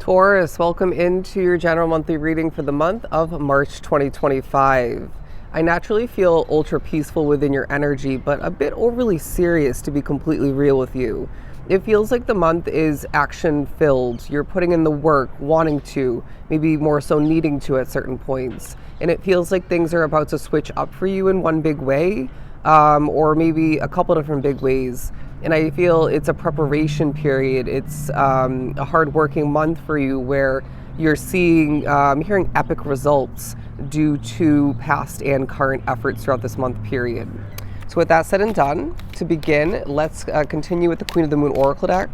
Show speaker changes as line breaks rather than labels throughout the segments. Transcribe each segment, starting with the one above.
Taurus, welcome into your general monthly reading for the month of March 2025. I naturally feel ultra peaceful within your energy, but a bit overly serious, to be completely real with you. It feels like the month is action filled. You're putting in the work, wanting to, maybe more so needing to at certain points. And it feels like things are about to switch up for you in one big way, or maybe a couple different big ways. And I feel it's a preparation period. It's a hard-working month for you where you're seeing, hearing epic results due to past and current efforts throughout this month period. So with that said and done, to begin, let's continue with the Queen of the Moon Oracle deck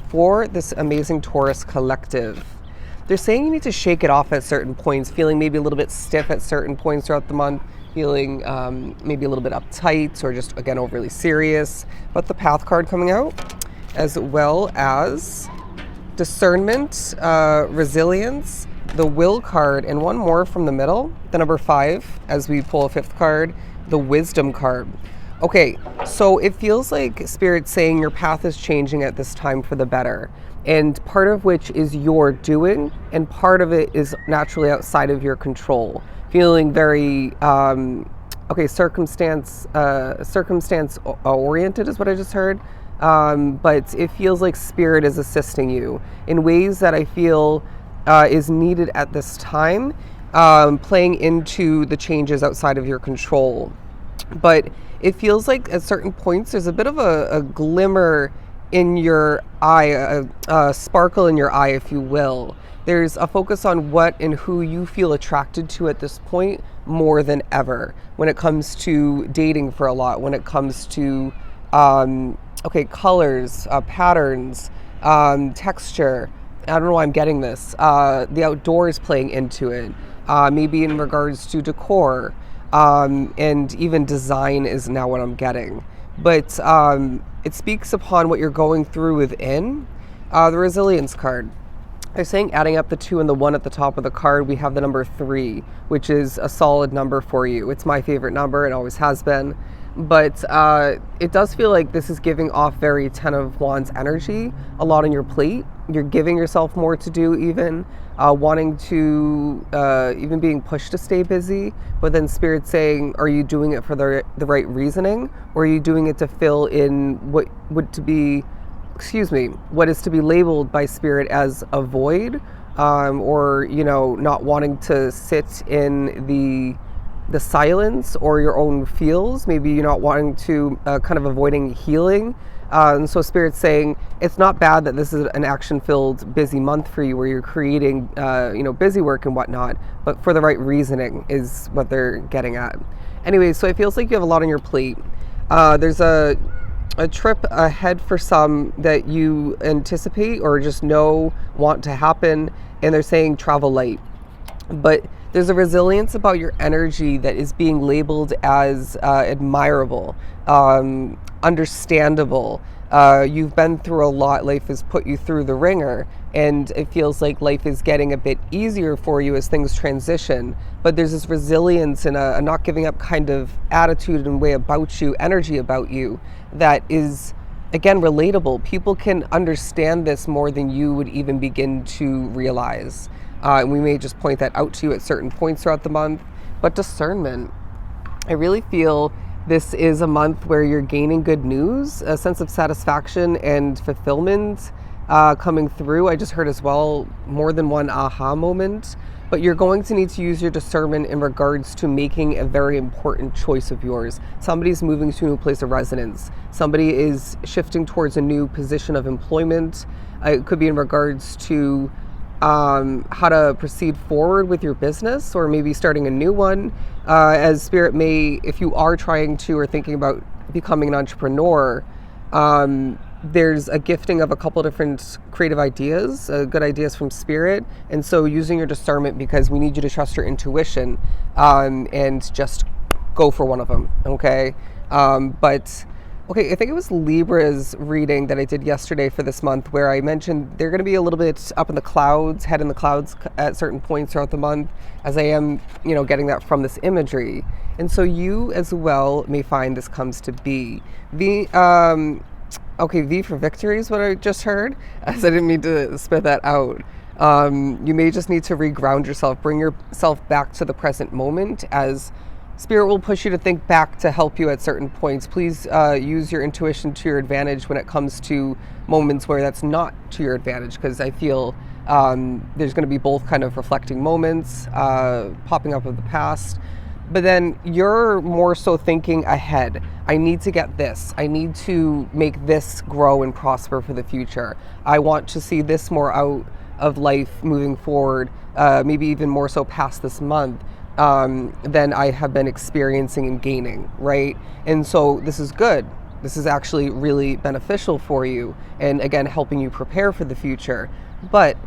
for this amazing Taurus collective. They're saying you need to shake it off at certain points, feeling maybe a little bit stiff at certain points throughout the month, feeling maybe a little bit uptight or just, again, overly serious. But the Path card coming out, as well as discernment, resilience, the Will card, and one more from the middle, the number 5, as we pull a 5th card, the Wisdom card. Okay, so it feels like Spirit's saying your path is changing at this time for the better. And part of which is your doing, and part of it is naturally outside of your control. Feeling very, circumstance oriented is what I just heard. But it feels like Spirit is assisting you in ways that I feel is needed at this time, playing into the changes outside of your control. But it feels like at certain points there's a bit of a glimmer in your eye, a sparkle in your eye, if you will. There's a focus on what and who you feel attracted to at this point more than ever when it comes to dating for a lot, when it comes to, colors, patterns, texture. I don't know why I'm getting this. The outdoors playing into it, maybe in regards to decor, and even design is now what I'm getting. But it speaks upon what you're going through within. The Resilience card. They're saying adding up the 2 and the 1 at the top of the card, we have the number 3, which is a solid number for you. It's my favorite number, it always has been. But it does feel like this is giving off very 10 of Wands energy, a lot on your plate. You're giving yourself more to do even, wanting to, even being pushed to stay busy. But then Spirit saying, are you doing it for the right reasoning? Or are you doing it to fill in what is to be labeled by Spirit as a void, or, not wanting to sit in the silence or your own feels. Maybe you're not wanting to, kind of avoiding healing. And so Spirit's saying it's not bad that this is an action-filled, busy month for you where you're creating, busy work and whatnot, but for the right reasoning is what they're getting at. Anyway, so it feels like you have a lot on your plate. There's a trip ahead for some that you anticipate or just want to happen, and they're saying travel light. But there's a resilience about your energy that is being labeled as admirable, understandable. You've been through a lot. Life has put you through the ringer, and it feels like life is getting a bit easier for you as things transition. But there's this resilience and a not giving up kind of attitude and way about you, energy about you, that is, again, relatable. People can understand this more than you would even begin to realize. And we may just point that out to you at certain points throughout the month. But discernment, I really feel this is a month where you're gaining good news, a sense of satisfaction and fulfillment coming through. I just heard as well more than one aha moment. But you're going to need to use your discernment in regards to making a very important choice of yours. Somebody's moving to a new place of residence. Somebody is shifting towards a new position of employment. It could be in regards to how to proceed forward with your business, or maybe starting a new one, as Spirit may, if you are trying to or thinking about becoming an entrepreneur, there's a gifting of a couple different creative ideas, good ideas from Spirit. And so using your discernment, because we need you to trust your intuition, and just go for one of them. Okay. I think it was Libra's reading that I did yesterday for this month, where I mentioned they're going to be a little bit up in the clouds, head in the clouds at certain points throughout the month, as I am, getting that from this imagery. And so you as well may find this comes to be. V for victory is what I just heard, as I didn't mean to spit that out. You may just need to reground yourself, bring yourself back to the present moment, as Spirit will push you to think back to help you at certain points. Please use your intuition to your advantage when it comes to moments where that's not to your advantage, because I feel there's going to be both kind of reflecting moments popping up of the past. But then you're more so thinking ahead. I need to get this. I need to make this grow and prosper for the future. I want to see this more out of life moving forward, maybe even more so past this month than I have been experiencing and gaining, right? And so this is good. This is actually really beneficial for you, and again, helping you prepare for the future. But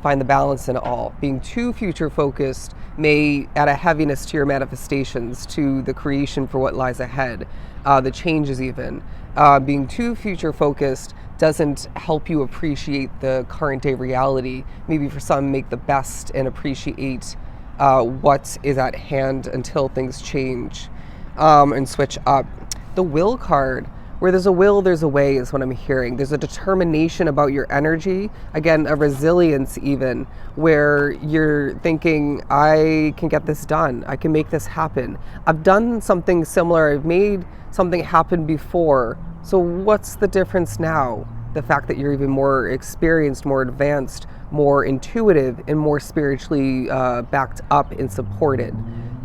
find the balance in it all. Being too future focused may add a heaviness to your manifestations, to the creation for what lies ahead, the changes even. Being too future focused doesn't help you appreciate the current day reality. Maybe for some, make the best and appreciate what is at hand until things change and switch up. The will card. Where there's a will, there's a way, is what I'm hearing. There's a determination about your energy. Again, a resilience even, where you're thinking, I can get this done. I can make this happen. I've done something similar. I've made something happen before. So what's the difference now? The fact that you're even more experienced, more advanced, more intuitive, and more spiritually backed up and supported.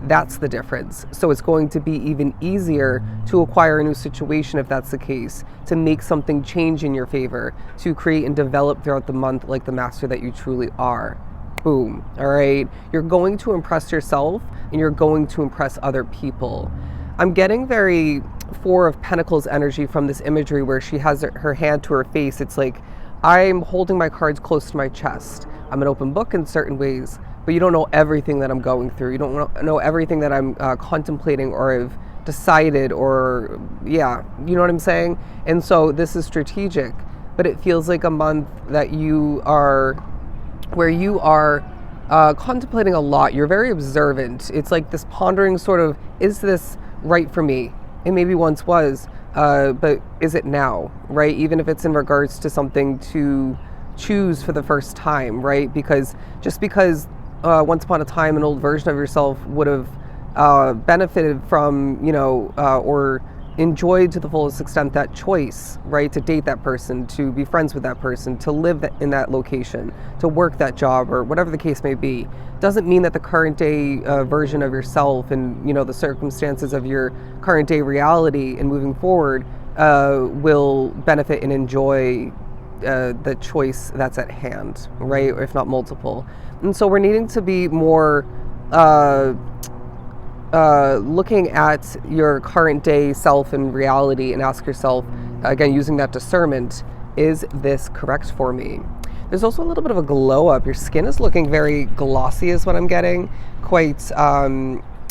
That's the difference. So it's going to be even easier to acquire a new situation if that's the case, to make something change in your favor, to create and develop throughout the month like the master that you truly are. Boom. All right. You're going to impress yourself and you're going to impress other people. I'm getting very Four of Pentacles energy from this imagery where she has her hand to her face. It's like, I'm holding my cards close to my chest. I'm an open book in certain ways, but you don't know everything that I'm going through. You don't know everything that I'm contemplating or have decided, or yeah, you know what I'm saying? And so this is strategic, but it feels like a month that you are, where you are contemplating a lot. You're very observant. It's like this pondering sort of, is this right for me? It maybe once was, but is it now, right? Even if it's in regards to something to choose for the first time, right? Because just because once upon a time an old version of yourself would have benefited from, or enjoyed to the fullest extent that choice, right? To date that person, to be friends with that person, to live in that location, to work that job, or whatever the case may be, doesn't mean that the current day version of yourself and, the circumstances of your current day reality and moving forward will benefit and enjoy the choice that's at hand, right? Or if not multiple. And so we're needing to be more looking at your current day self and reality and ask yourself, again, using that discernment, is this correct for me? There's also a little bit of a glow up. Your skin is looking very glossy is what I'm getting. Quite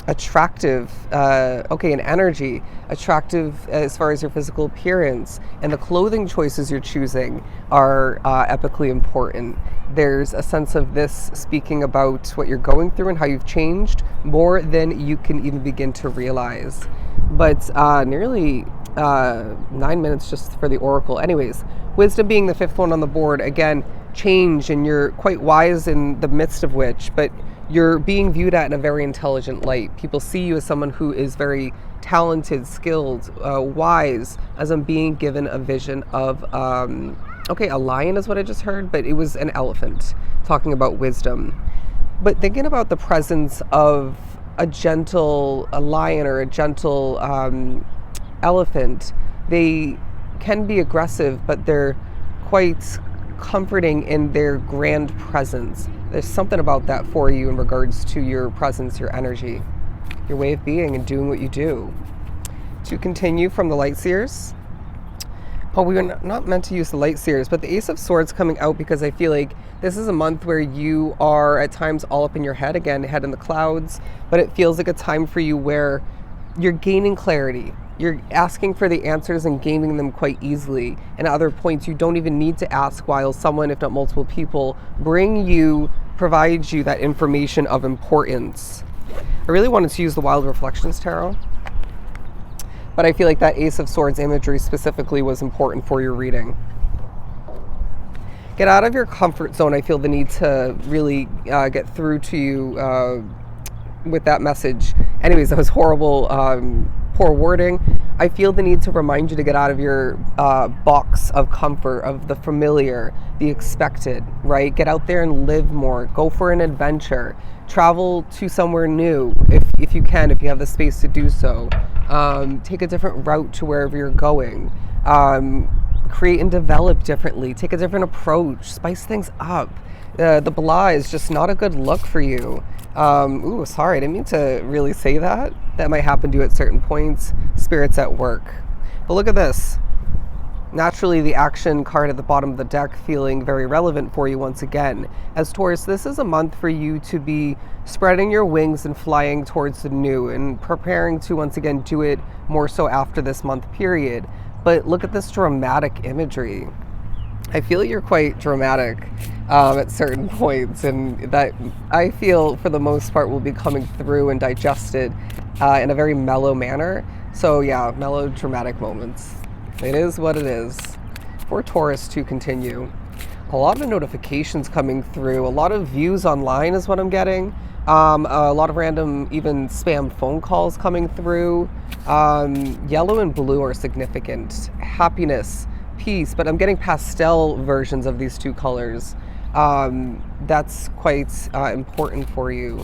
attractive, in energy, attractive as far as your physical appearance, and the clothing choices you're choosing are epically important. There's a sense of this speaking about what you're going through and how you've changed more than you can even begin to realize. But nearly 9 minutes just for the oracle. Anyways, wisdom being the fifth one on the board. Again, change, and you're quite wise in the midst of which, but you're being viewed at in a very intelligent light. People see you as someone who is very talented, skilled, wise, as I'm being given a vision of, a lion is what I just heard, but it was an elephant, talking about wisdom. But thinking about the presence of a lion or a gentle elephant, they can be aggressive, but they're quite comforting in their grand presence. There's something about that for you in regards to your presence, your energy, your way of being and doing what you do. To continue from the Light Seers. Oh, we were not meant to use the Light Seers, but the Ace of Swords coming out because I feel like this is a month where you are at times all up in your head, again, head in the clouds, but it feels like a time for you where you're gaining clarity. You're asking for the answers and gaining them quite easily. And at other points, you don't even need to ask, while someone, if not multiple people, provide you that information of importance. I really wanted to use the Wild Reflections Tarot, but I feel like that Ace of Swords imagery specifically was important for your reading. Get out of your comfort zone. I feel the need to really get through to you with that message. Anyways, that was horrible, poor wording. I feel the need to remind you to get out of your box of comfort, of the familiar, the expected, right? Get out there and live more. Go for an adventure. Travel to somewhere new if you can, if you have the space to do so. Take a different route to wherever you're going. Create and develop differently. Take a different approach. Spice things up. The blah is just not a good look for you. Ooh, sorry, I didn't mean to really say that. That might happen to you at certain points. Spirits at work. But look at this. Naturally, the action card at the bottom of the deck feeling very relevant for you once again. As Taurus, this is a month for you to be spreading your wings and flying towards the new and preparing to once again do it more so after this month period. But look at this dramatic imagery. I feel you're quite dramatic at certain points, and that I feel for the most part will be coming through and digested in a very mellow manner. So yeah, mellow dramatic moments. It is what it is. For Taurus to continue. A lot of notifications coming through, a lot of views online is what I'm getting. A lot of random even spam phone calls coming through. Yellow and blue are significant. Happiness, peace, but I'm getting pastel versions of these two colors. That's quite important for you.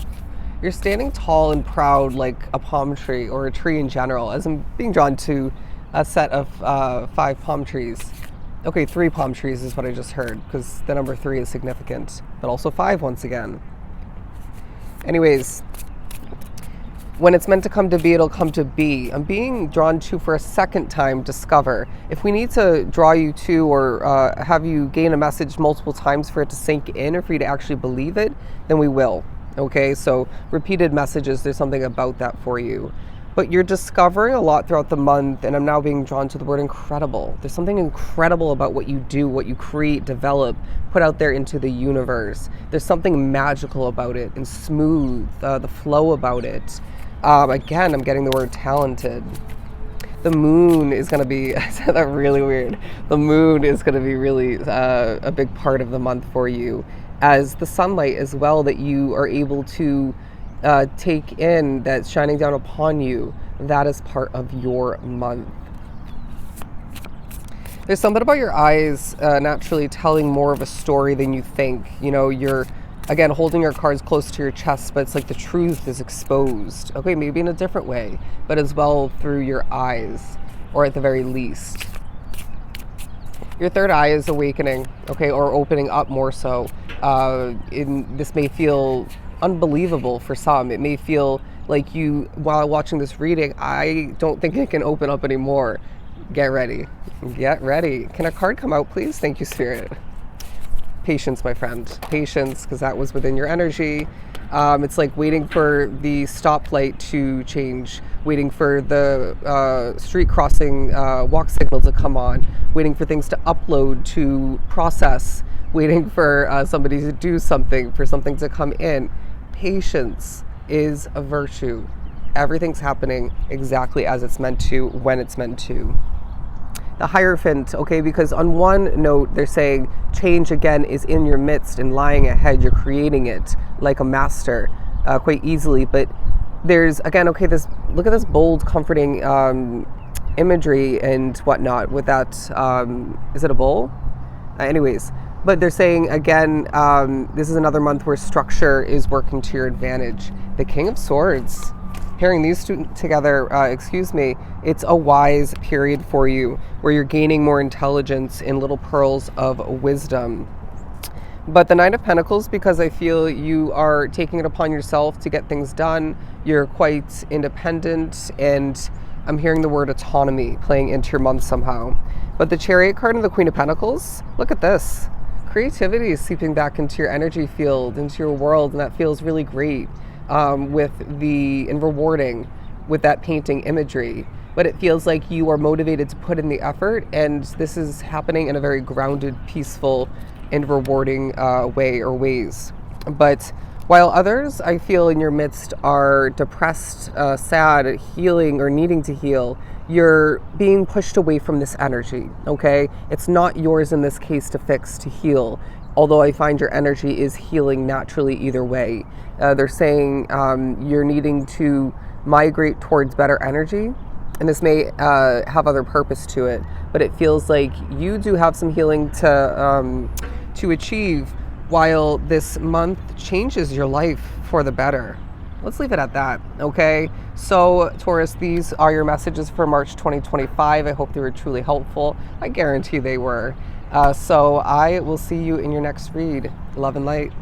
You're standing tall and proud like a palm tree or a tree in general, as I'm being drawn to a set of 5 palm trees. Okay, 3 palm trees is what I just heard, because the number 3 is significant, but also 5 once again. Anyways, when it's meant to come to be, it'll come to be. I'm being drawn to, for a second time, discover. If we need to draw you to or have you gain a message multiple times for it to sink in or for you to actually believe it, then we will. Okay, so repeated messages, there's something about that for you. But you're discovering a lot throughout the month, and I'm now being drawn to the word incredible. There's something incredible about what you do, what you create, develop, put out there into the universe. There's something magical about it and smooth, the flow about it. Again, I'm getting the word talented. The moon is going to be, I said that really weird. The moon is going to be really a big part of the month for you, as the sunlight as well that you are able to take in, that's shining down upon you. That is part of your month. There's something about your eyes naturally telling more of a story than you think. You know, you're, again, holding your cards close to your chest, but it's like the truth is exposed. Okay, maybe in a different way, but as well through your eyes, or at the very least. Your third eye is awakening, okay, or opening up more so. This may feel unbelievable for some. It may feel like you, while watching this reading, I don't think it can open up anymore. Get ready. Get ready. Can a card come out, please? Thank you, Spirit. Patience, my friend. Patience, because that was within your energy. It's like waiting for the stoplight to change, waiting for the street crossing walk signal to come on, waiting for things to upload, to process, waiting for somebody to do something, for something to come in. Patience is a virtue. Everything's happening exactly as it's meant to, when it's meant to. The Hierophant, okay, because on one note, they're saying change again is in your midst and lying ahead. You're creating it like a master quite easily. But there's, again, okay, this, look at this bold, comforting imagery and whatnot with that, is it a bull? Anyways, but they're saying, again, this is another month where structure is working to your advantage. The King of Swords. Pairing these two together, it's a wise period for you where you're gaining more intelligence in little pearls of wisdom. But the Nine of Pentacles, because I feel you are taking it upon yourself to get things done. You're quite independent, and I'm hearing the word autonomy playing into your month somehow. But the Chariot card and the Queen of Pentacles, look at this. Creativity is seeping back into your energy field, into your world, and that feels really great. And rewarding with that painting imagery, but it feels like you are motivated to put in the effort, and this is happening in a very grounded, peaceful, and rewarding way or ways. But while others, I feel in your midst, are depressed, sad, healing, or needing to heal, you're being pushed away from this energy, okay? It's not yours in this case to fix, to heal, although I find your energy is healing naturally either way. They're saying you're needing to migrate towards better energy, and this may have other purpose to it, but it feels like you do have some healing to achieve while this month changes your life for the better. Let's leave it at that, okay? So, Taurus, these are your messages for March 2025. I hope they were truly helpful. I guarantee they were. So I will see you in your next read. Love and light.